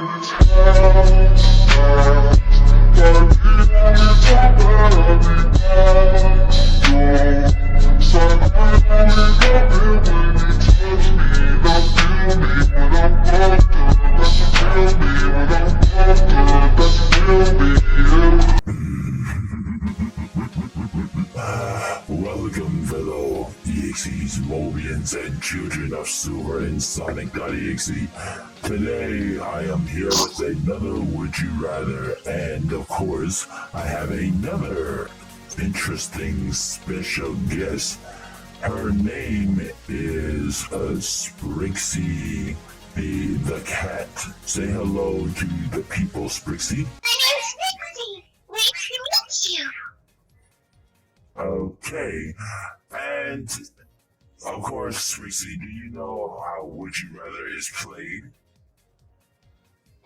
Welcome, fellow EXEs, Mobians, and children of Silver and Sonic.Exe. Today, I am here with another Would You Rather, and of course, I have another interesting special guest. Her name is Sprixy, the cat. Say hello to the people, Sprixy. My name's Sprixy. Nice to meet you. Okay, and of course, Sprixy, do you know how Would You Rather is played?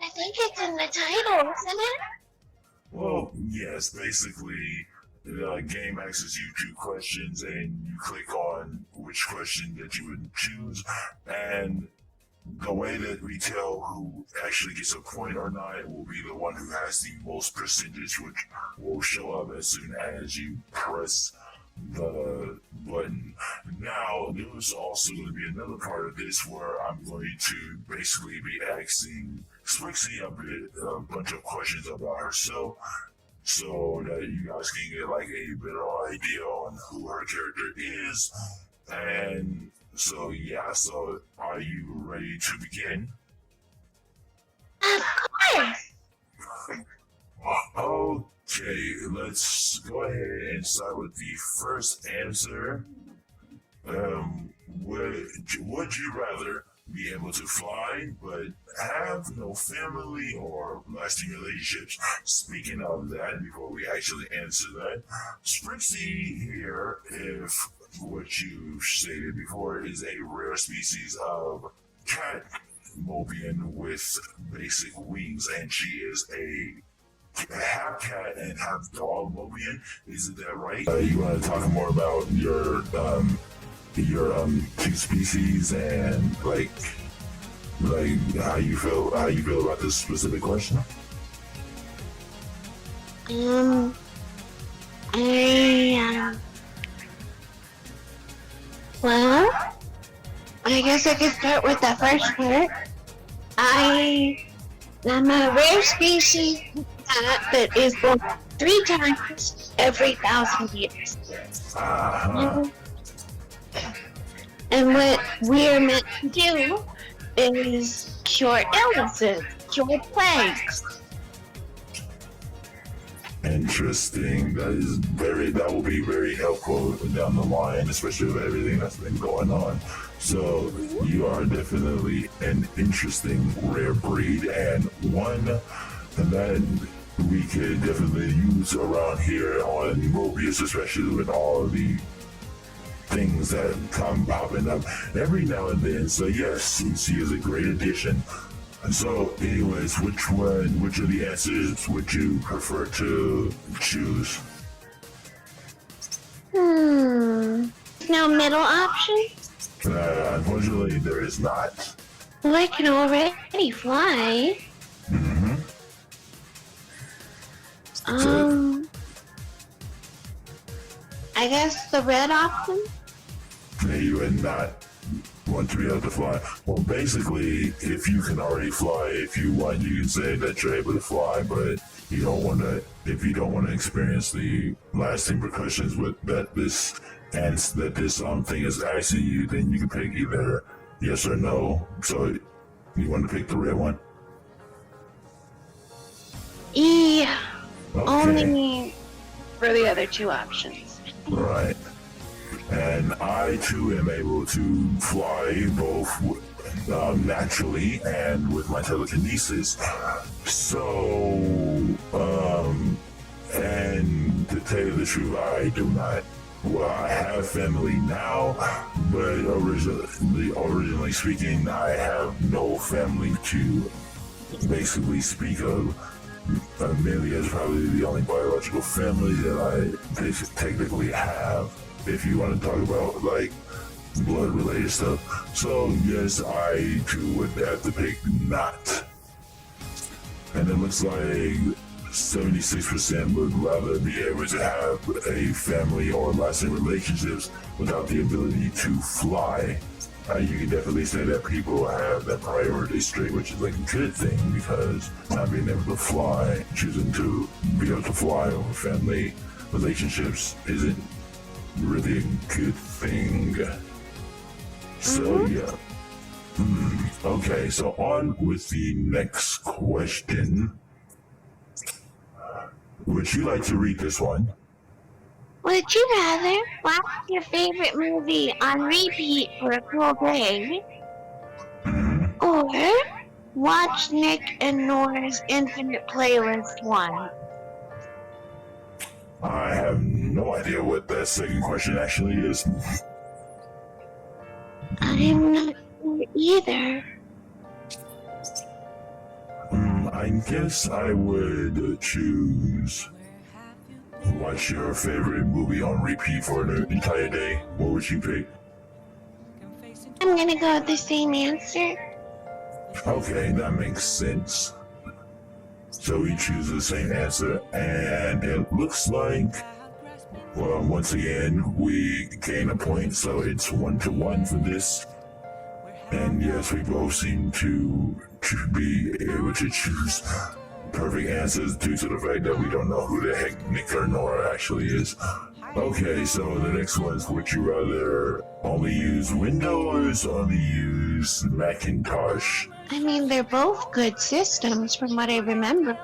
I think it's in the title, isn't it? Well, yes, basically, the game asks you two questions, and you click on which question that you would choose, and the way that we tell who actually gets a point or not will be the one who has the most percentage, which will show up as soon as you press the button. Now, there's also going to be another part of this where I'm going to basically be asking Sprixy a bunch of questions about herself, so that you guys can get like a better idea on who her character is. And so yeah, so are you ready to begin? Of course. Okay, let's go ahead and start with the first answer. Would you rather be able to fly but have no family or lasting relationships? Speaking of that, before we actually answer that, Sprixy here, if what you stated before is a rare species of cat Mobian with basic wings, and she is a half cat and half dog Mobian. Isn't that right? You want to talk more about your two species and like how you feel about this specific question? Well, I guess I could start with the first part. I'm a rare species cat that is born 3 times every 1,000 years. And what we're meant to do is cure illnesses, cure plagues. Interesting. That will be very helpful down the line, especially with everything that's been going on. So you are definitely an interesting rare breed, and one that we could definitely use around here on Mobius, especially with all of the things that come popping up every now and then. So yes, she is a great addition. So anyways, which of the answers would you prefer to choose? No middle option? Unfortunately, there is not. Well, I can already fly. I guess the red option? You would not want to be able to fly. Well, basically, if you can already fly, if you want, you can say that you're able to fly, but you don't want to. If you don't want to experience the lasting repercussions with that this thing is asking you, then you can pick either yes or no. So you want to pick the red one? Yeah. Okay. Only for the other 2 options. Right. And I too am able to fly both naturally and with my telekinesis. So, and to tell you the truth, I do not. Well, I have family now, but originally speaking, I have no family to basically speak of. Amelia is probably the only biological family that I technically have, if you want to talk about like blood related stuff. So yes, I too would have to pick not. And it looks like 76% would rather be able to have a family or lasting relationships without the ability to fly. You can definitely say that people have that priority straight, which is like a good thing, because not being able to fly, choosing to be able to fly over family relationships isn't really a good thing. So yeah. Okay, so on with the next question. Would you like to read this one? Would you rather watch your favorite movie on repeat for a full day, or watch Nick and Nora's Infinite Playlist one? I have no idea what that second question actually is. I'm not sure either. I guess I would choose watch your favorite movie on repeat for an entire day. What would you pick? I'm gonna go with the same answer. Okay, that makes sense. So we choose the same answer, and it looks like, well, once again, we gain a point, so it's 1-1 for this. And yes, we both seem to be able to choose perfect answers due to the fact that we don't know who the heck Nick or Nora actually is. Okay, so the next one is, would you rather only use Windows or only use Macintosh? I mean, they're both good systems from what I remember.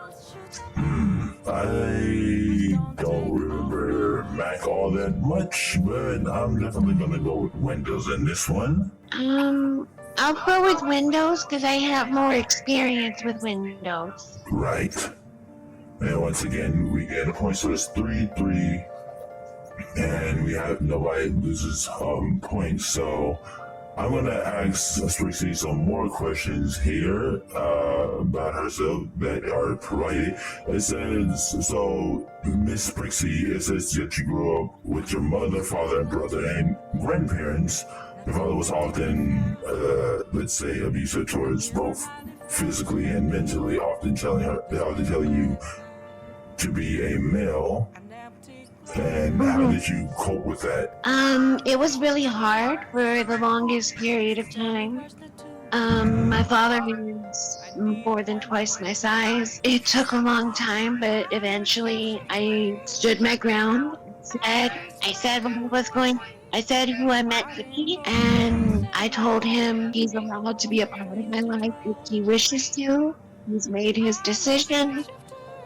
I don't remember Mac all that much, but I'm definitely gonna go with Windows in this one. I'll go with Windows because I have more experience with Windows. Right. And once again, we get a point, so it's 3-3. And we have nobody loses points, so I'm gonna ask Sprixy some more questions here about herself that are provided. It says, so Miss Sprixy, it says that you grew up with your mother, father, brother, and grandparents. Your father was often, let's say, abusive towards both physically and mentally, often telling you to be a male. And how did you cope with that? It was really hard for the longest period of time. My father is more than twice my size. It took a long time, but eventually I stood my ground. I said what I was going. I said who I meant to be, and I told him he's allowed to be a part of my life if he wishes to. He's made his decision,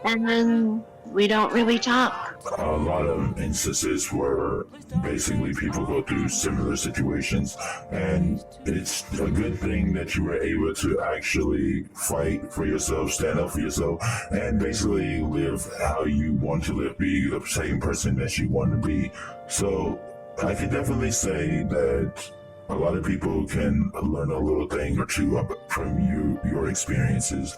and then we don't really talk. A lot of instances where basically people go through similar situations, and it's a good thing that you were able to actually fight for yourself, stand up for yourself, and basically live how you want to live, be the same person that you want to be. So I can definitely say that a lot of people can learn a little thing or two from your experiences.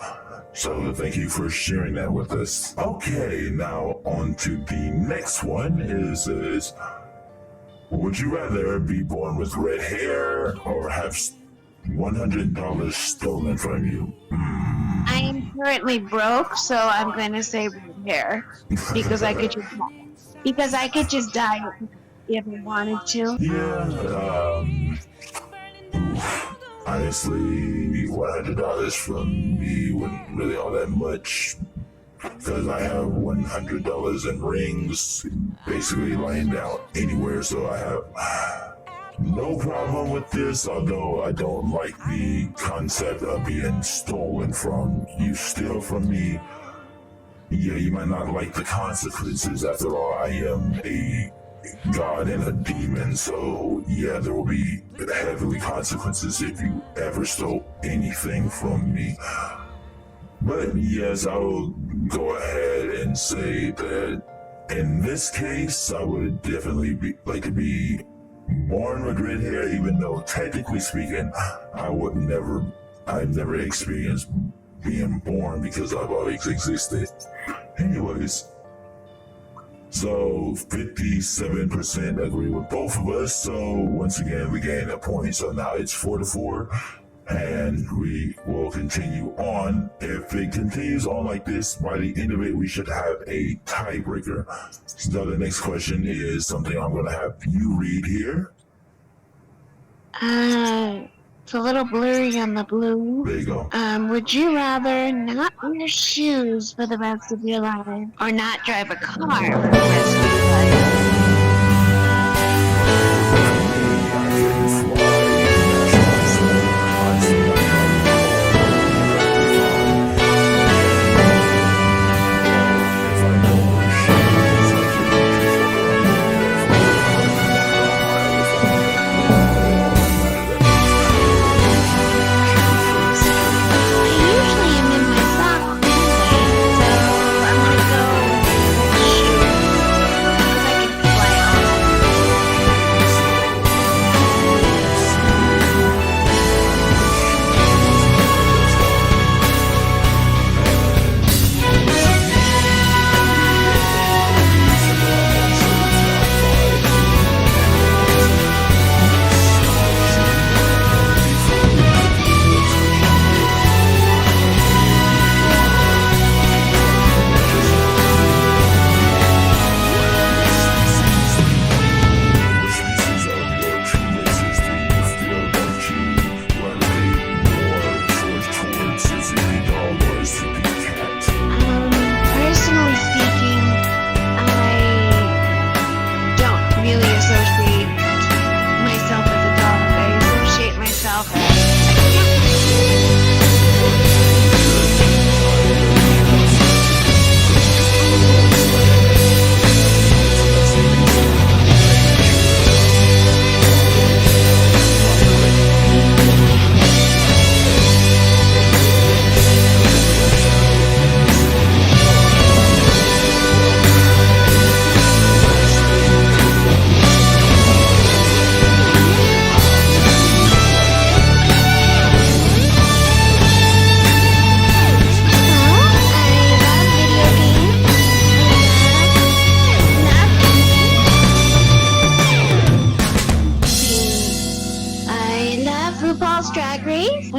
So thank you for sharing that with us. Okay, now on to the next one is would you rather be born with red hair or have $100 stolen from you? I am currently broke, so I'm going to say red hair because I could just die if I wanted to. Yeah, honestly, $100 from me wasn't really all that much, because I have $100 in rings basically lying down anywhere, so I have no problem with this, although I don't like the concept of being stolen from. You steal from me, yeah, you might not like the consequences. After all, I am a god and a demon, so yeah, there will be heavily consequences if you ever stole anything from me. But yes, I will go ahead and say that in this case, I would definitely like to be born with red hair, even though technically speaking, I've never experienced being born because I've always existed. Anyways, so 57% agree with both of us. So once again, we gain a point. So now it's 4-4. and we will continue on. If it continues on like this, by the end of it, we should have a tiebreaker. So the next question is something I'm going to have you read here. It's a little blurry on the blue. There you go. Would you rather not wear shoes for the rest of your life or not drive a car for the rest of your life?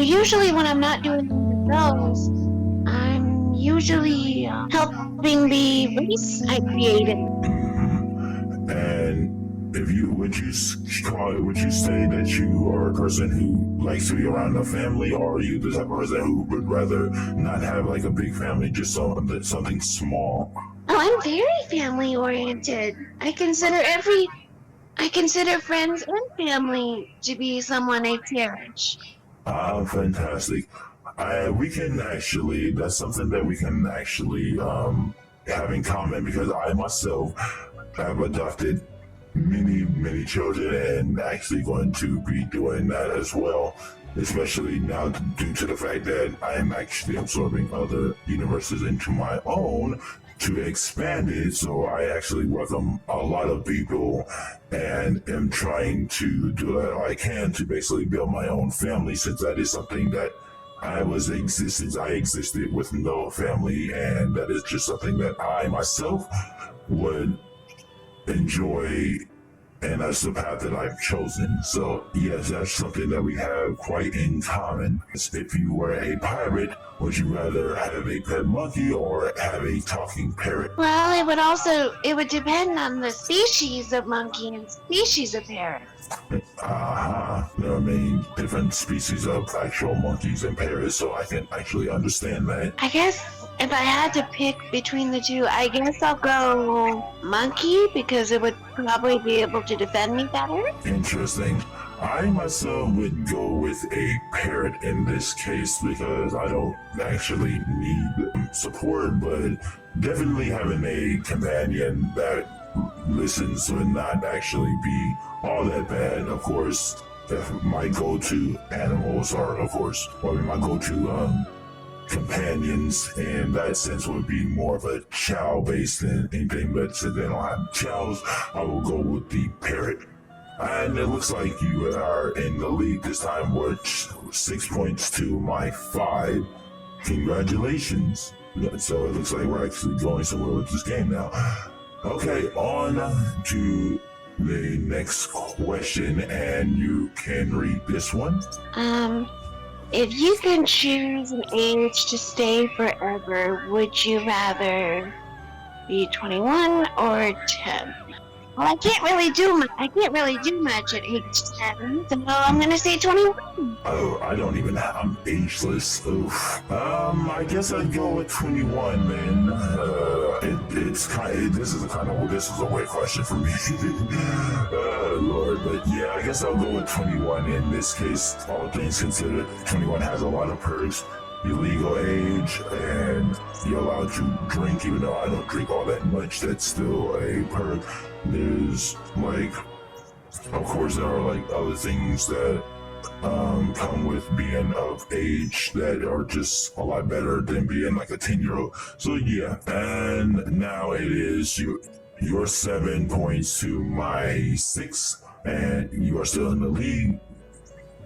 Usually when I'm not doing those, I'm usually helping the race I created. And if you would you say that you are a person who likes to be around the family, or are you the type of person who would rather not have like a big family, just something small? Oh, I'm very family oriented. I consider friends and family to be someone I cherish. Fantastic. That's something that we can actually have in common, because I myself have adopted many children and actually going to be doing that as well, especially now due to the fact that I am actually absorbing other universes into my own to expand it. So I actually welcome a lot of people and am trying to do what I can to basically build my own family, since that is something that I existed with no family, and that is just something that I myself would enjoy, and that's the path that I've chosen. So yes, that's something that we have quite in common. If you were a pirate, would you rather have a pet monkey or have a talking parrot? Well, it would depend on the species of monkey and species of parrot. There are many different species of actual monkeys and parrots, so I can actually understand that. I guess if I had to pick between the two, I guess I'll go monkey, because it would probably be able to defend me better. Interesting. I myself would go with a parrot in this case, because I don't actually need support, but definitely having a companion that listens would not actually be all that bad. Of course, if my go-to animals are, of course, or my go-to companions in that sense would be more of a chow based than anything, but since they don't have chows, I will go with the parrot. And it looks like you are in the lead this time with 6 points to my 5. Congratulations. So it looks like we're actually going somewhere with this game now. Okay, on to the next question, and you can read this one. If you can choose an age to stay forever, would you rather be 21 or 10? Well, I can't really do much at age 10, so I'm gonna say 21. Oh, I'm ageless. Oof. I guess I'd go with 21, man. This is a weird question for me. Lord, but yeah, I guess I'll go with 21 in this case. All things considered, 21 has a lot of perks. Your legal age, and you're allowed to drink, even though I don't drink all that much. That's still a perk. There's of course, there are other things that come with being of age that are just a lot better than being like a 10-year-old. So yeah, and now it is your 7 points to my 6, and you are still in the lead.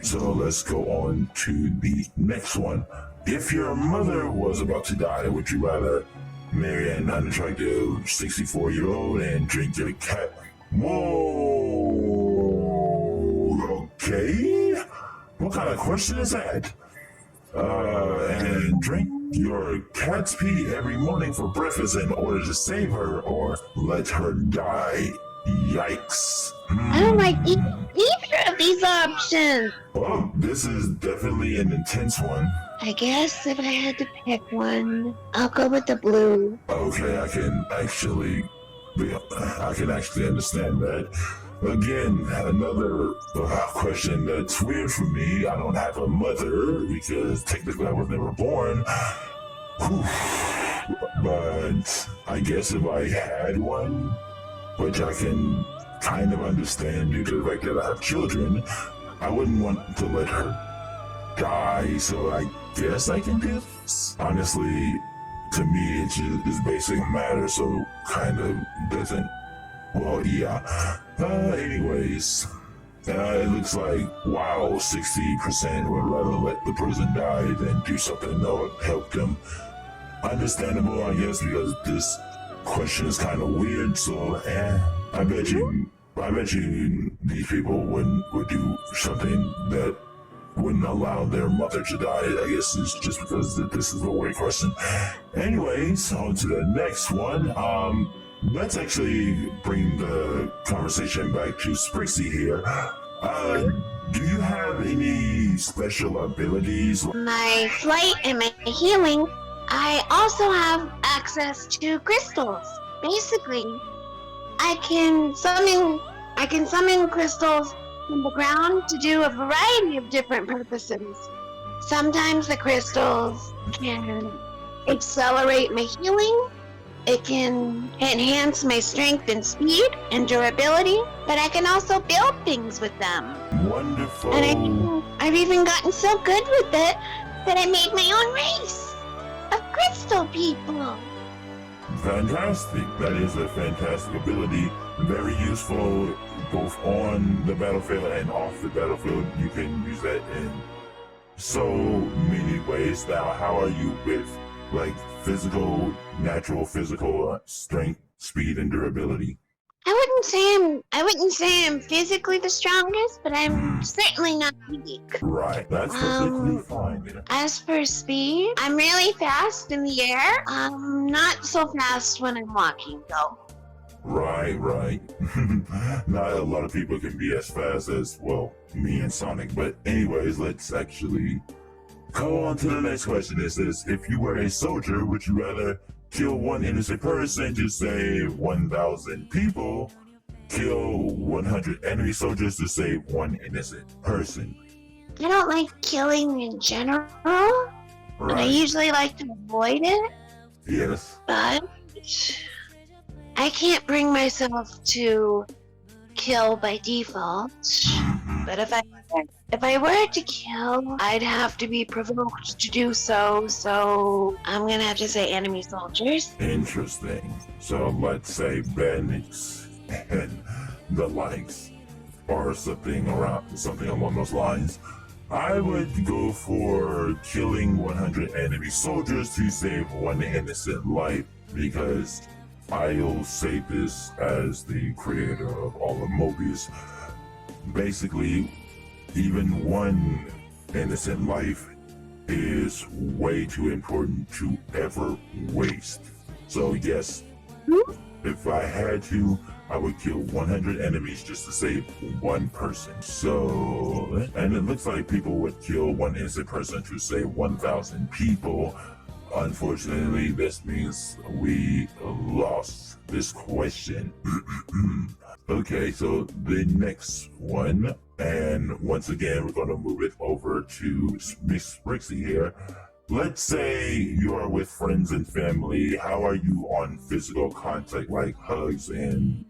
So let's go on to the next one. If your mother was about to die, would you rather marry an unattractive 64-year-old and drink your cat? Whoa, okay. What kind of question is that? And drink your cat's pee every morning for breakfast in order to save her, or let her die. Yikes. I don't like either of these options. Well, this is definitely an intense one. I guess if I had to pick one, I'll go with the blue. Okay, I can actually understand that. Again, another question that's weird for me. I don't have a mother because technically I was never born. But I guess if I had one, which I can kind of understand due to the fact that I have children, I wouldn't want to let her die, so I guess I can do this. Honestly, to me, it's basic matter, so kind of doesn't. Well, yeah. Anyways, it looks like, wow, 60% would rather let the person die than do something that would help them. Understandable, I guess, because this question is kind of weird, so I bet you these people would do something that wouldn't allow their mother to die. I guess it's just because this is a weird question. Anyways, on to the next one. Let's actually bring the conversation back to Sprixy here. Do you have any special abilities? My flight and my healing. I also have access to crystals. Basically, I can summon crystals from the ground to do a variety of different purposes. Sometimes the crystals can accelerate my healing. It can enhance my strength and speed and durability, but I can also build things with them. Wonderful. And I've even gotten so good with it that I made my own race of crystal people. Fantastic. That is a fantastic ability. Very useful both on the battlefield and off the battlefield. You can use that in so many ways. Now, how are you with natural physical strength, speed, and durability? I wouldn't say I'm physically the strongest, but I'm certainly not weak. Right, that's perfectly fine. As for speed, I'm really fast in the air. Not so fast when I'm walking, though. Right. Not a lot of people can be as fast as, well, me and Sonic. But anyways, let's actually go on to the next question. It says, if you were a soldier, would you rather kill one innocent person to save 1,000 people, kill 100 enemy soldiers to save one innocent person? I don't like killing in general, and I usually like to avoid it. Yes. But I can't bring myself to kill by default. But if I were to kill, I'd have to be provoked to do so, so I'm gonna have to say enemy soldiers. Interesting. So let's say bandits and the likes, or something along those lines. I would go for killing 100 enemy soldiers to save one innocent life, because I'll say this as the creator of all of Mobius. Basically, even one innocent life is way too important to ever waste. So yes, if I had to, I would kill 100 enemies just to save one person. So, and it looks like people would kill one innocent person to save 1,000 people. Unfortunately, this means we lost this question. Okay, so the next one, and once again, we're going to move it over to Miss Sprixy here. Let's say you are with friends and family. How are you on physical contact, like hugs and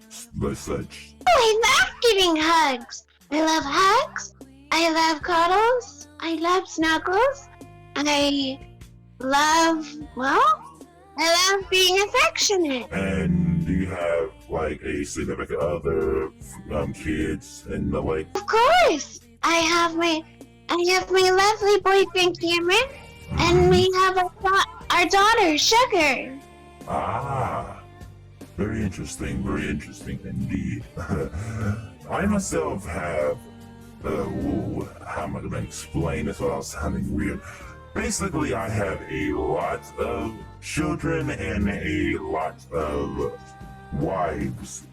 such? Oh, I love giving hugs. I love hugs. I love cuddles. I love snuggles. I love being affectionate. And do you have like a significant other, kids and the like? Of course. I have my lovely boyfriend Cameron, and we have our daughter Sugar. Ah, very interesting indeed. I myself have, how am I gonna explain this without sounding weird? Basically, I have a lot of children and a lot of wives.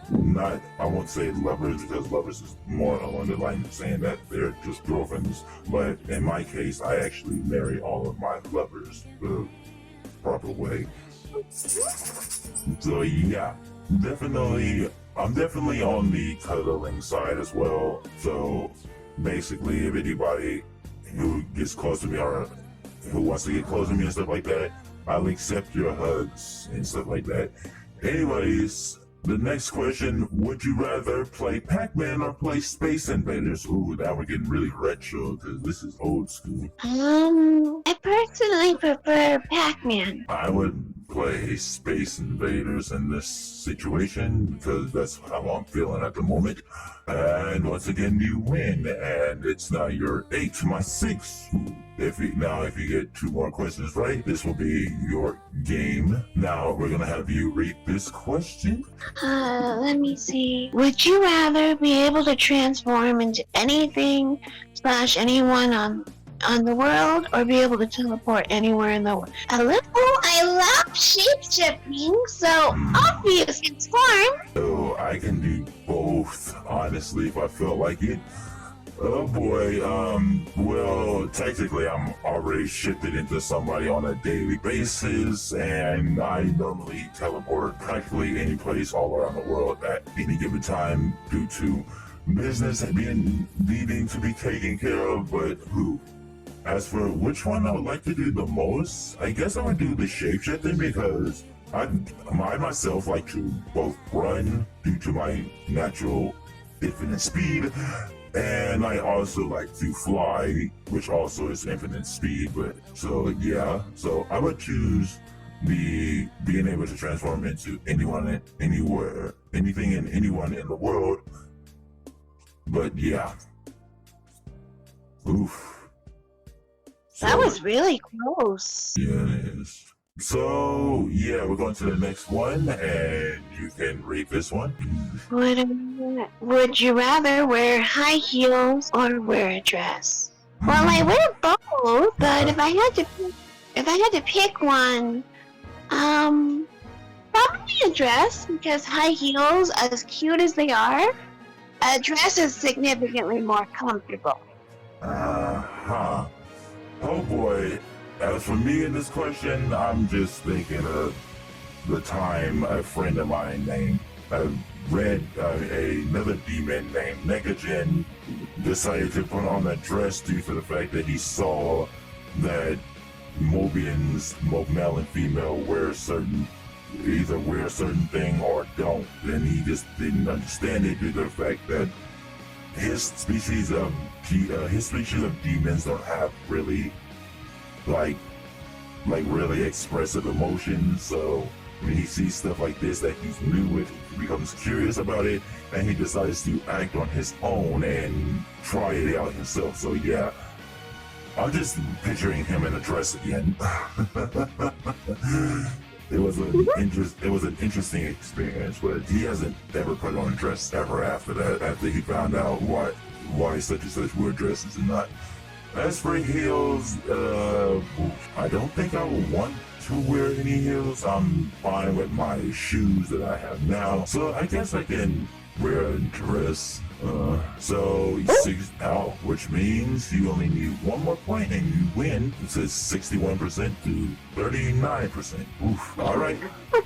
I won't say lovers, because lovers is more along the line of saying that they're just girlfriends. But in my case, I actually marry all of my lovers the proper way. So yeah, I'm definitely on the cuddling side as well. So basically, if anybody who gets close to me or who wants to get close to me and stuff like that, I'll accept your hugs and stuff like that. Anyways, the next question, would you rather play Pac-Man or play Space Invaders? Ooh, now we're getting really retro because this is old school. I personally prefer Pac-Man. I would play Space Invaders in this situation because that's how I'm feeling at the moment. And once again, you win, and it's now your 8 to my 6. If you get 2 more questions right, this will be your game. Now we're gonna have you read this question. Let me see. Would you rather be able to transform into anything / anyone on the world, or be able to teleport anywhere in the world? I love shape-shifting, so obvious it's fun. So I can do both, honestly, if I feel like it. Oh boy, well, technically I'm already shifted into somebody on a daily basis, and I normally teleport practically any place all around the world at any given time due to business needing to be taken care of. But as for which one I would like to do the most, I guess I would do the shapeshifting because I myself like to both run due to my natural infinite speed, and I also like to fly, which also is infinite speed. But so yeah, so I would choose being able to transform into anyone, anywhere, anything and anyone in the world. But yeah, oof. That was really close. Yeah, it is. So, yeah, we're going to the next one, and you can read this one. Would you rather wear high heels or wear a dress? Well, I wear both, but if I had to pick one, probably a dress, because high heels, as cute as they are, a dress is significantly more comfortable. Oh boy. As for me in this question, I'm just thinking of the time a friend of mine read another demon named Negagen decided to put on a dress due to the fact that he saw that Mobians, both male and female, either wear a certain thing or don't. And he just didn't understand it due to the fact that his species of demons don't have really really expressive emotions. So when he sees stuff like this that he's new with, he becomes curious about it, and he decides to act on his own and try it out himself. So yeah, I'm just picturing him in a dress again. It was an interesting experience, but he hasn't ever put on a dress ever after that, after he found out why such and such wore dresses and not. As for heels, I don't think I would want to wear any heels. I'm fine with my shoes that I have now, so I guess I can wear a dress. So 6 out, which means you only need one more point and you win. It says 61% to 39%. Oof. All right,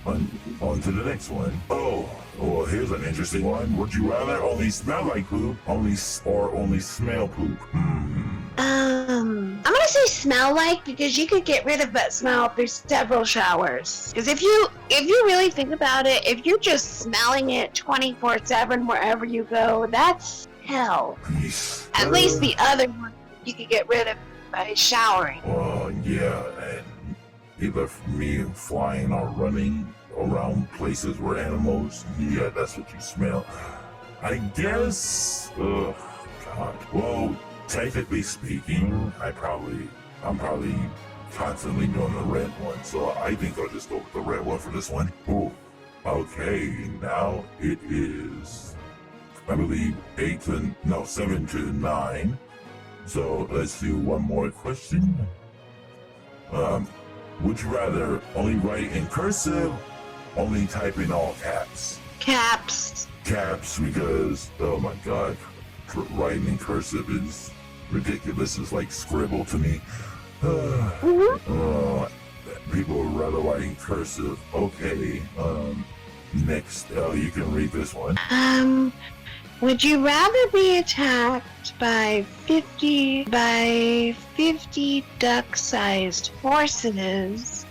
on to the next one. Oh, well, here's an interesting one. Would you rather only smell like poop, only smell poop? I'm gonna say smell like, because you could get rid of that smell through several showers. Because if you really think about it, if you're just smelling it 24/7 wherever you go, that's hell. At least the other one you could get rid of by showering. Well, yeah, and either me flying or running around places where animals, yeah, that's what you smell. I guess, God, well, technically speaking, I'm probably constantly doing the red one, so I think I'll just go with the red one for this one. Ooh, okay, now it is, I believe 7 to 9. So let's do one more question. Would you rather only write in cursive, only type in all caps? Caps. Caps, because, oh my god, writing in cursive is ridiculous. It's like scribble to me. People would rather write in cursive. Okay, next, you can read this one. Would you rather be attacked by 50 duck-sized horses?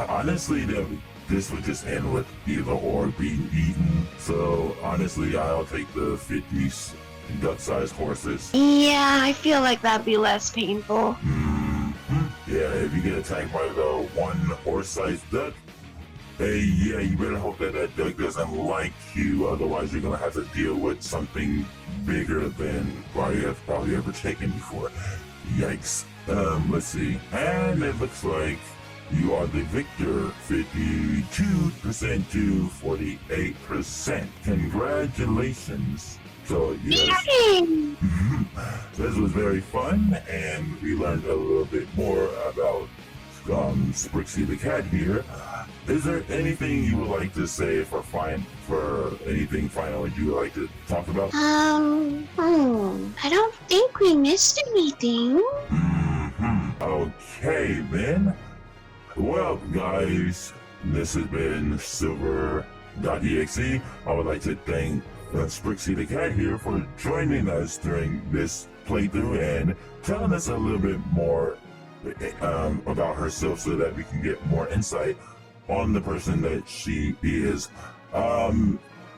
Honestly, this would just end with either or being eaten. So honestly, I'll take the 50 duck-sized horses. Yeah, I feel like that'd be less painful. Yeah, if you get attacked by the one horse-sized duck, hey, yeah, you better hope that duck doesn't like you. Otherwise, you're gonna have to deal with something bigger than you have probably ever taken before. Yikes. Let's see. And it looks like you are the victor, 52% to 48%. Congratulations. So, yes. Yay! This was very fun, and we learned a little bit more about Sprixy the cat here. Is there anything you would like to say for anything final you would like to talk about? I don't think we missed anything. Okay, then. Well, guys, this has been Silver.exe. I would like to thank Sprixy the cat here for joining us during this playthrough and telling us a little bit more about herself so that we can get more insight on the person that she is.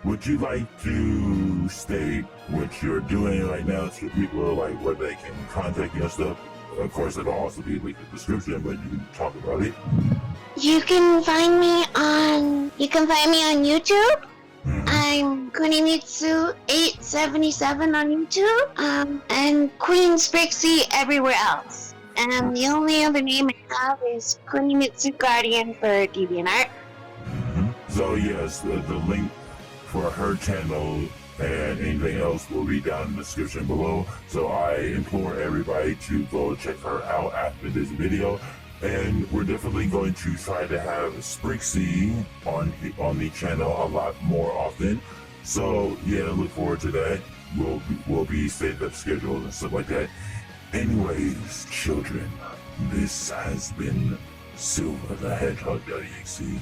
Would you like to state what you're doing right now to people, like where they can contact you and stuff? Of course, it'll also be linked in the description, but you can talk about it. You can find me on YouTube. I'm Kunimitsu877 on YouTube, and Queen Sprixy everywhere else. And the only other name I have is Kunimitsu Guardian for DeviantArt. So yes, the link for her channel and anything else will be down in the description below. So I implore everybody to go check her out after this video. And we're definitely going to try to have Sprixy on the channel a lot more often. So yeah, look forward to that. We'll be setting up schedules and stuff like that. Anyways, children, this has been Silver the Hedgehog.exe,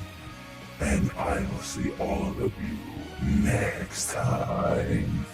and I will see all of you next time.